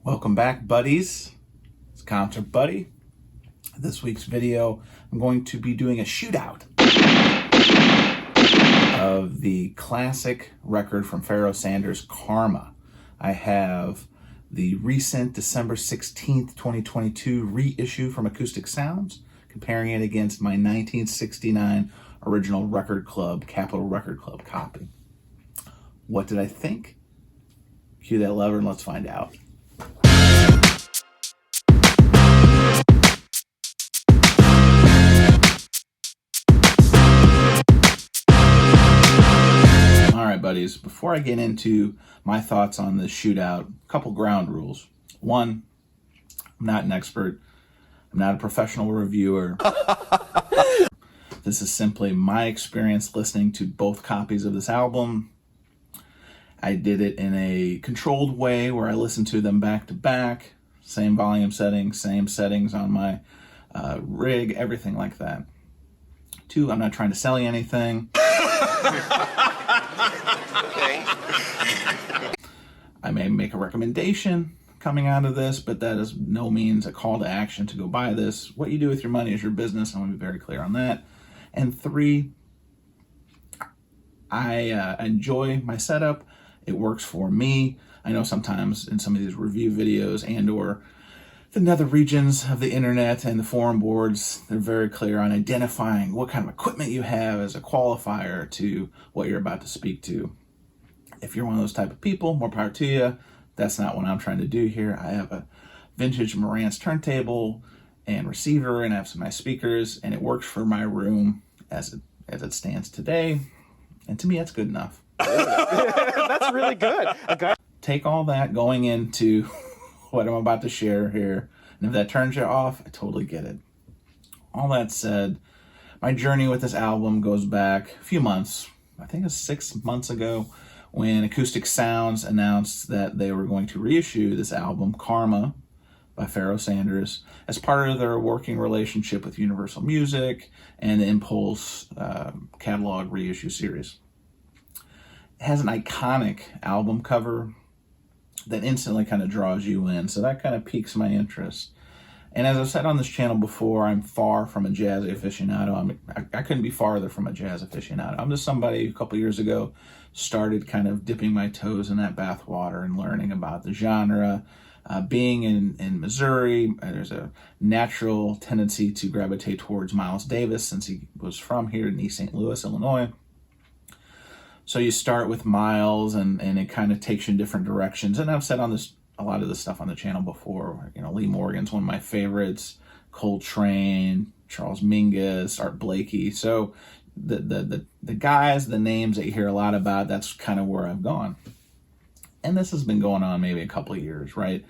Welcome back, buddies. It's Concert Buddy. This week's video, I'm going to be doing a shootout of the classic record from Pharoah Sanders, Karma. I have the recent December 16th, 2022 reissue from Acoustic Sounds, comparing it against my 1969 original Record Club, Capitol Record Club copy. What did I think? Cue that lever and let's find out. Buddies, before I get into my thoughts on this shootout, a couple ground rules. One, I'm not an expert. I'm not a professional reviewer. This is simply my experience listening to both copies of this album. I did it in a controlled way where I listened to them back to back, same volume settings, same settings on my rig, everything like that. Two, I'm not trying to sell you anything. I may make a recommendation coming out of this, but that is no means a call to action to go buy this. What you do with your money is your business. I want to be very clear on that. And three, I enjoy my setup. It works for me. I know sometimes in some of these review videos and or the nether regions of the internet and the forum boards, they're very clear on identifying what kind of equipment you have as a qualifier to what you're about to speak to. If you're one of those type of people, more power to you. That's not what I'm trying to do here. I have a vintage Marantz turntable and receiver, and I have some nice speakers, and it works for my room as it stands today. And to me, that's good enough. That's really good. Take all that going into what I'm about to share here, and if that turns you off, I totally get it. All that said, my journey with this album goes back a few months. I think it's 6 months ago, when Acoustic Sounds announced that they were going to reissue this album, Karma, by Pharoah Sanders, as part of their working relationship with Universal Music and the Impulse catalog reissue series. It has an iconic album cover that instantly kind of draws you in, so that kind of piques my interest. And as I've said on this channel before, I'm far from a jazz aficionado. I couldn't be farther from a jazz aficionado. I'm just somebody who a couple years ago started kind of dipping my toes in that bathwater and learning about the genre. Being in Missouri, there's a natural tendency to gravitate towards Miles Davis since he was from here in East St. Louis, Illinois. So you start with Miles and it kind of takes you in different directions. And I've said on this a lot of this stuff on the channel before. You know, Lee Morgan's one of my favorites, Coltrane, Charles Mingus, Art Blakey. So the guys, the names that you hear a lot about, that's kind of where I've gone. And this has been going on maybe a couple of years, right?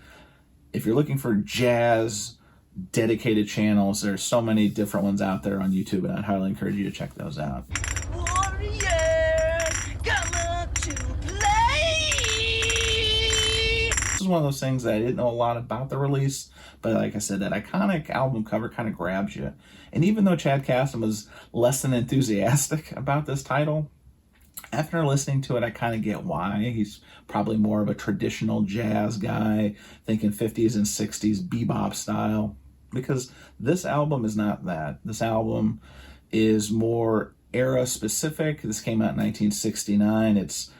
If you're looking for jazz dedicated channels, there's so many different ones out there on YouTube, and I'd highly encourage you to check those out. This is one of those things that I didn't know a lot about the release, but like I said, that iconic album cover kind of grabs you. And even though Chad Caston was less than enthusiastic about this title, after listening to it, I kind of get why. He's probably more of a traditional jazz guy, thinking 50s and 60s bebop style, because this album is not that. This album is more era specific. This came out in 1969. It's,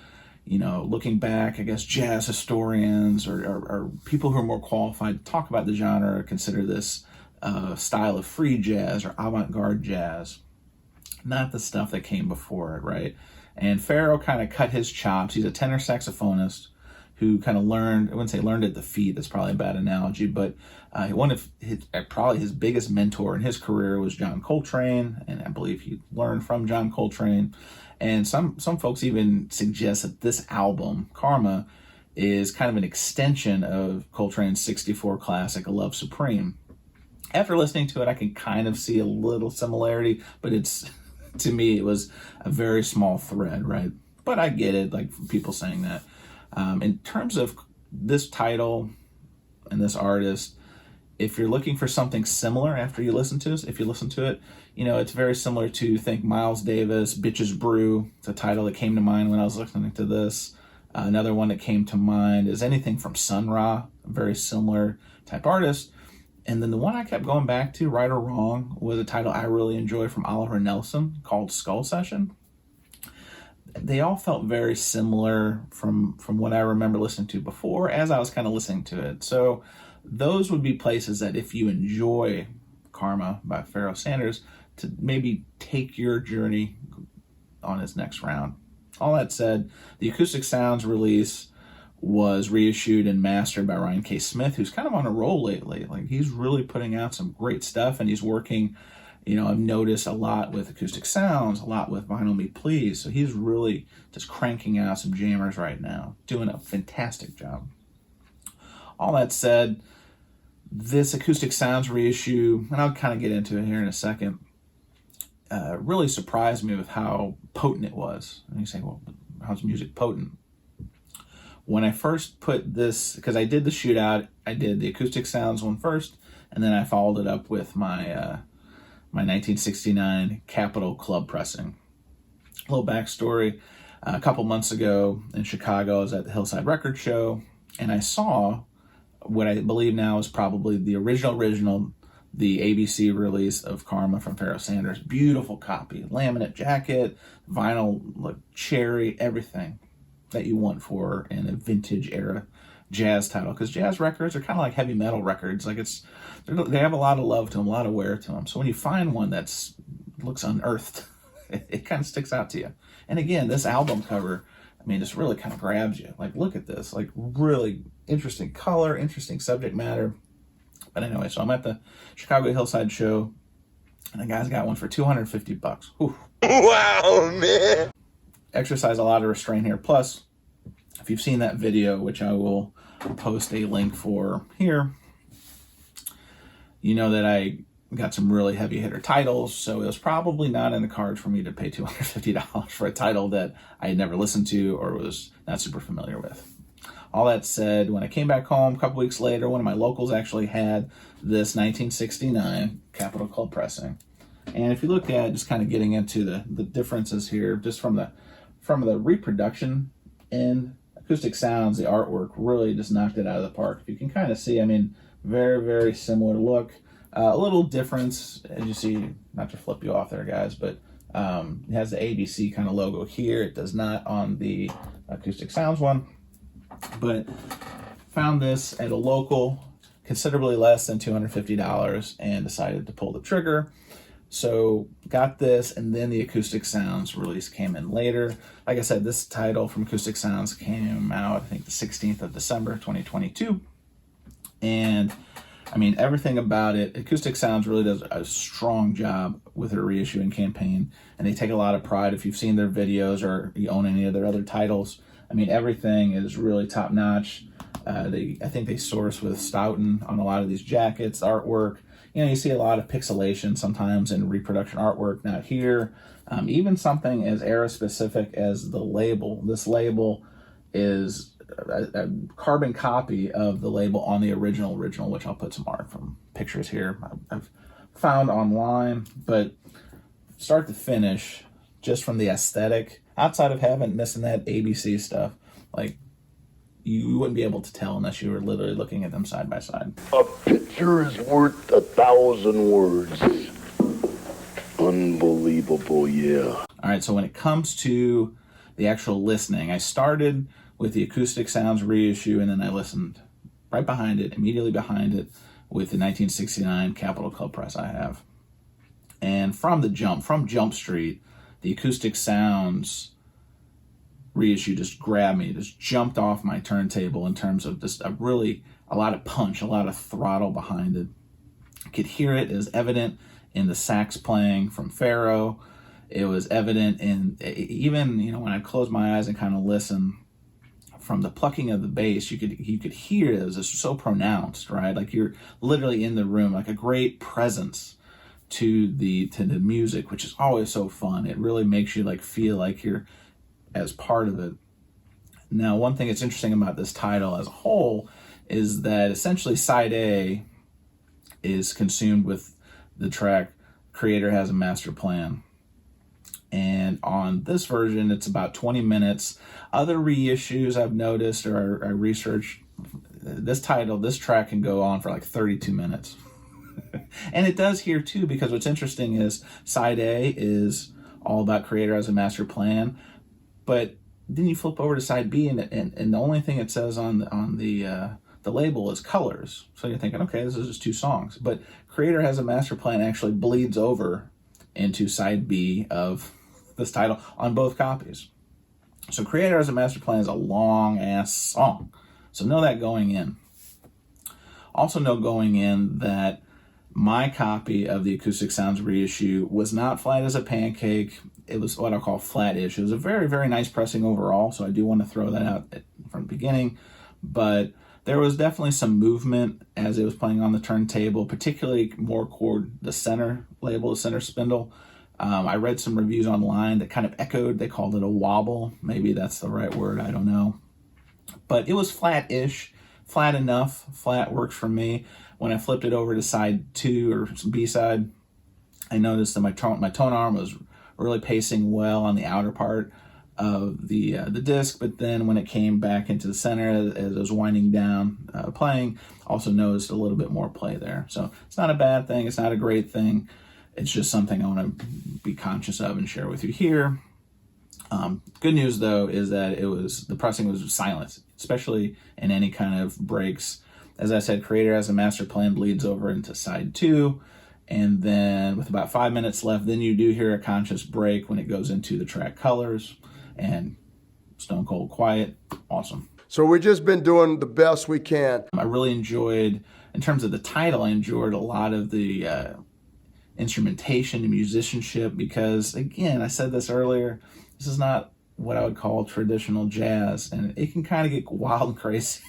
you know, looking back, I guess jazz historians or people who are more qualified to talk about the genre consider this style of free jazz or avant-garde jazz, not the stuff that came before it, right? And Pharoah kind of cut his chops. He's a tenor saxophonist who kind of learned, I wouldn't say learned at the feet, that's probably a bad analogy, but one of probably his biggest mentor in his career was John Coltrane, and I believe he learned from John Coltrane. And some folks even suggest that this album, Karma, is kind of an extension of Coltrane's 64 classic, A Love Supreme. After listening to it, I can kind of see a little similarity, but it's, to me, it was a very small thread, right? But I get it, like people saying that. In terms of this title and this artist, if you're looking for something similar after you listen to this, if you listen to it, you know, it's very similar to, think, Miles Davis, Bitches Brew. It's a title that came to mind when I was listening to this. Another one that came to mind is anything from Sun Ra, a very similar type artist. And then the one I kept going back to, Right or Wrong, was a title I really enjoy from Oliver Nelson called Skull Session. They all felt very similar from what I remember listening to before as I was kind of listening to it. So those would be places that if you enjoy Karma by Pharoah Sanders, to maybe take your journey on his next round. All that said, the Acoustic Sounds release was reissued and mastered by Ryan K. Smith, who's kind of on a roll lately. Like, he's really putting out some great stuff, and he's working, I've noticed a lot with Acoustic Sounds, a lot with Vinyl Me Please. So he's really just cranking out some jammers right now, doing a fantastic job. All that said, this Acoustic Sounds reissue, and I'll kind of get into it here in a second, really surprised me with how potent it was. And you say, well, how's music potent? When I first put this, because I did the Shootout, I did the Acoustic Sounds one first, and then I followed it up with my my 1969 Capitol Club pressing. A little backstory: a couple months ago in Chicago, I was at the Hillside Record Show, and I saw what I believe now is probably the original, the ABC release of Karma from Pharoah Sanders. Beautiful copy, laminate jacket, vinyl, like cherry, everything that you want for in a vintage era jazz title, because jazz records are kind of like heavy metal records. Like, they have a lot of love to them, a lot of wear to them. So when you find one that's looks unearthed, it kind of sticks out to you. And again, this album cover, just really kind of grabs you. Like, look at this, like, really interesting color, interesting subject matter. But anyway, so I'm at the Chicago Hillside show, and the guy's got one for $250. Whew. Wow, man. Exercise a lot of restraint here. Plus, if you've seen that video, which I will post a link for here, you know that I got some really heavy hitter titles, so it was probably not in the cards for me to pay $250 for a title that I had never listened to or was not super familiar with. All that said, when I came back home a couple weeks later, one of my locals actually had this 1969 Capitol Club pressing. And if you look at, just kind of getting into the differences here, just from the reproduction and Acoustic Sounds, the artwork really just knocked it out of the park. You can kind of see, very, very similar look. A little difference, as you see, not to flip you off there, guys, but it has the ABC kind of logo here. It does not on the Acoustic Sounds one. But found this at a local, considerably less than $250, and decided to pull the trigger. So got this, and then the Acoustic Sounds release came in later. Like I said, this title from Acoustic Sounds came out, I think, the 16th of December, 2022. And everything about it, Acoustic Sounds really does a strong job with their reissuing campaign, and they take a lot of pride. If you've seen their videos or you own any of their other titles, everything is really top notch. I think they source with Stoughton on a lot of these jackets, artwork. You see a lot of pixelation sometimes in reproduction artwork, not here. Even something as era specific as the label. This label is a carbon copy of the label on the original, which I'll put some art from pictures here I've found online. But start to finish, just from the aesthetic, outside of missing that ABC stuff, like, you wouldn't be able to tell unless you were literally looking at them side by side. A picture is worth 1,000 words. Unbelievable, yeah. All right, so when it comes to the actual listening, I started with the Acoustic Sounds reissue, and then I listened right behind it, immediately behind it, with the 1969 Capitol Club press I have. And from Jump Street, the Acoustic Sounds reissue just grabbed me, just jumped off my turntable in terms of just a lot of punch, a lot of throttle behind it. I could hear it. It was evident in the sax playing from Pharoah. It was evident in, even, when I closed my eyes and kind of listen, from the plucking of the bass, you could hear it. It was just so pronounced, right? Like, you're literally in the room, like a great presence to the music, which is always so fun. It really makes you feel like you're as part of it. Now, one thing that's interesting about this title as a whole is that essentially side A is consumed with the track Creator Has a Master Plan. And on this version, it's about 20 minutes. Other reissues I've noticed, or I researched, this track can go on for like 32 minutes. And it does here too, because what's interesting is side A is all about Creator as a master plan, but then you flip over to side B, and the only thing it says on the label is colors. So you're thinking, okay, this is just 2 songs. But Creator has a master plan actually bleeds over into side B of this title on both copies. So Creator as a master plan is a long ass song. So know that going in. Also know going in that my copy of the Acoustic Sounds Reissue was not flat as a pancake. It was what I call flat-ish. It was a very, very nice pressing overall, so I do want to throw that out from the beginning. But there was definitely some movement as it was playing on the turntable, particularly more toward the center label, the center spindle. I read some reviews online that kind of echoed, they called it a wobble. Maybe that's the right word, I don't know. But it was flat-ish, flat enough. Flat works for me. When I flipped it over to side 2 or B-side, I noticed that my tone arm was really pacing well on the outer part of the disc, but then when it came back into the center as it was winding down playing, also noticed a little bit more play there. So it's not a bad thing, it's not a great thing, it's just something I want to be conscious of and share with you here. Good news though is that the pressing was silent, especially in any kind of breaks. As I said, Creator as a master plan bleeds over into side 2, and then with about 5 minutes left, then you do hear a conscious break when it goes into the track colors, and stone cold quiet. Awesome. So we've just been doing the best we can. I really enjoyed, in terms of the title, I enjoyed a lot of the instrumentation and musicianship, because again, I said this earlier, this is not what I would call traditional jazz, and it can kind of get wild and crazy.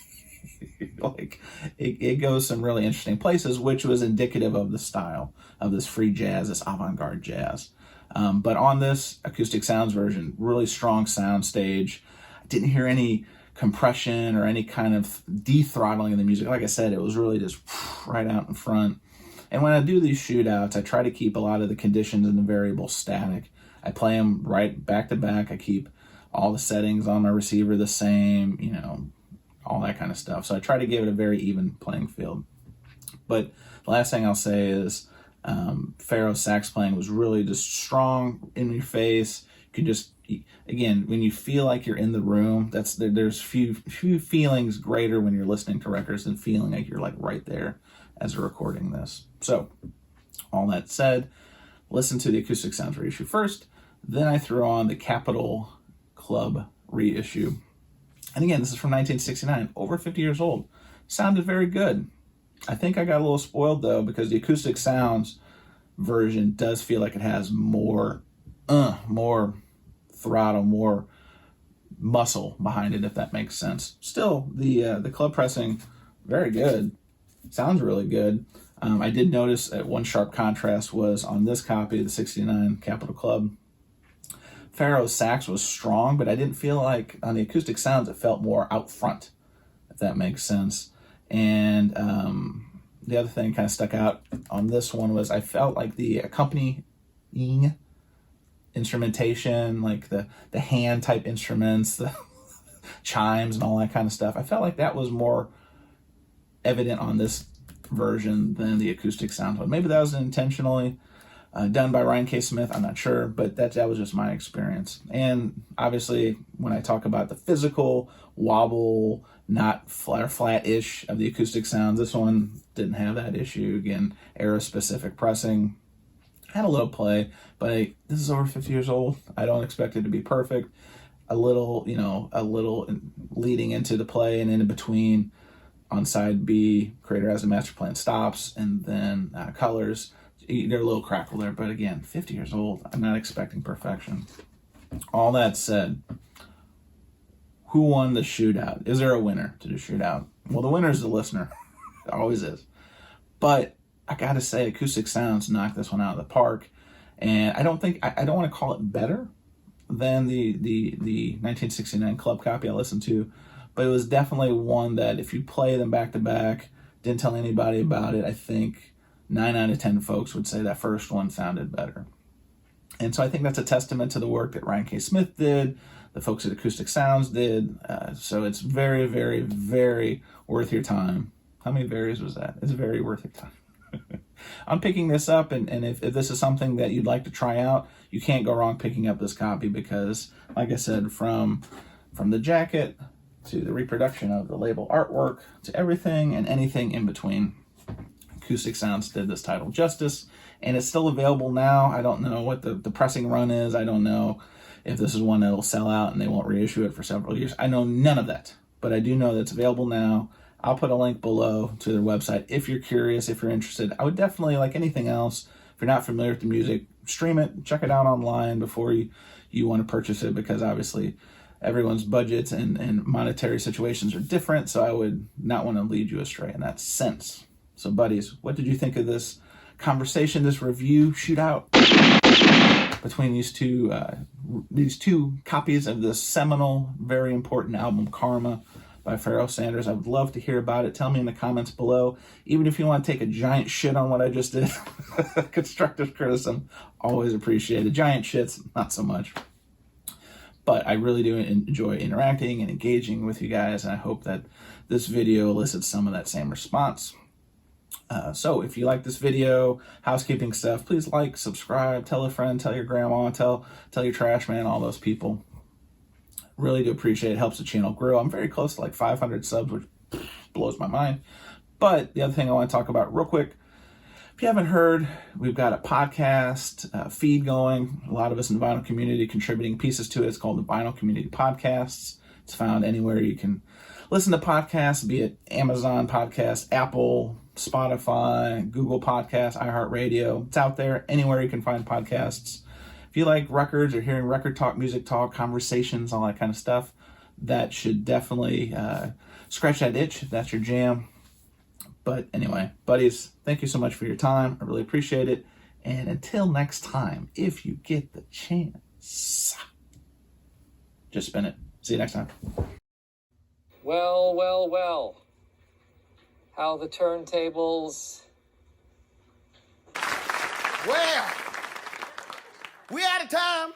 Like it goes some really interesting places, which was indicative of the style of this free jazz, this avant-garde jazz. But on this Acoustic Sounds version, really strong sound stage. I didn't hear any compression or any kind of de-throttling of the music. Like I said, it was really just right out in front. And when I do these shootouts, I try to keep a lot of the conditions and the variables static. I play them right back to back. I keep all the settings on my receiver the same, all that kind of stuff. So I try to give it a very even playing field. But the last thing I'll say is Pharoah sax playing was really just strong, in your face. You can just, again, when you feel like you're in the room, there's few feelings greater when you're listening to records than feeling like you're like right there as we're recording this. So all that said, listen to the Acoustic Sounds Reissue first, then I threw on the Capitol Club reissue. And again, this is from 1969, over 50 years old. Sounded very good. I think I got a little spoiled though, because the Acoustic Sounds version does feel like it has more throttle, more muscle behind it, if that makes sense. Still, the club pressing, very good. Sounds really good. I did notice that one sharp contrast was on this copy, the 69 Capitol Club. Pharoah's sax was strong, but I didn't feel like on the Acoustic Sounds it felt more out front, if that makes sense. And the other thing kind of stuck out on this one was I felt like the accompanying instrumentation, like the hand type instruments, the chimes and all that kind of stuff, I felt like that was more evident on this version than the Acoustic Sounds one. Maybe that was intentionally done by Ryan K. Smith, I'm not sure, but that was just my experience. And obviously, when I talk about the physical wobble, not flat-ish of the Acoustic Sounds, this one didn't have that issue. Again, era-specific pressing, had a little play, but this is over 50 years old. I don't expect it to be perfect. A little leading into the play, and in between on side B, Creator as a master plan stops, and then colors. They're a little crackle there, but again, 50 years old. I'm not expecting perfection. All that said, who won the shootout? Is there a winner to the shootout? Well, the winner is the listener. It always is. But I gotta say, Acoustic Sounds knocked this one out of the park. And I don't want to call it better than the 1969 club copy I listened to, but it was definitely one that if you play them back to back, didn't tell anybody about it, I think 9 out of 10 folks would say that first one sounded better. And so I think that's a testament to the work that Ryan K. Smith did, the folks at Acoustic Sounds did. So it's very, very, very worth your time. How many varies was that? It's very worth your time. I'm picking this up, and if this is something that you'd like to try out, you can't go wrong picking up this copy because, like I said, from the jacket to the reproduction of the label artwork to everything and anything in between, Acoustic Sounds did this title justice, and it's still available now. I don't know what the pressing run is. I don't know if this is one that'll sell out and they won't reissue it for several years. I know none of that, but I do know that it's available now. I'll put a link below to their website if you're curious, if you're interested. I would definitely, like anything else, if you're not familiar with the music, stream it, check it out online before you want to purchase it, because obviously everyone's budgets and monetary situations are different, so I would not want to lead you astray in that sense. So buddies, what did you think of this conversation, this review shootout between these two copies of this seminal, very important album, Karma, by Pharoah Sanders? I would love to hear about it. Tell me in the comments below. Even if you want to take a giant shit on what I just did, constructive criticism, always appreciated. Giant shits, not so much. But I really do enjoy interacting and engaging with you guys, and I hope that this video elicits some of that same response. So if you like this video, housekeeping stuff, please like, subscribe, tell a friend, tell your grandma, tell your trash man, all those people. Really do appreciate it. Helps the channel grow. I'm very close to like 500 subs, which blows my mind. But the other thing I want to talk about real quick, if you haven't heard, we've got a podcast feed going. A lot of us in the vinyl community contributing pieces to it. It's called the Vinyl Community Podcasts. It's found anywhere you can listen to podcasts, be it Amazon Podcasts, Apple, Spotify, Google Podcasts, iHeartRadio. It's out there anywhere you can find podcasts. If you like records or hearing record talk, music talk, conversations, all that kind of stuff, that should definitely scratch that itch if that's your jam. But anyway, buddies, thank you so much for your time. I really appreciate it. And until next time, if you get the chance, just spin it. See you next time. Well, well, well. How the turntables... Well, we out of time.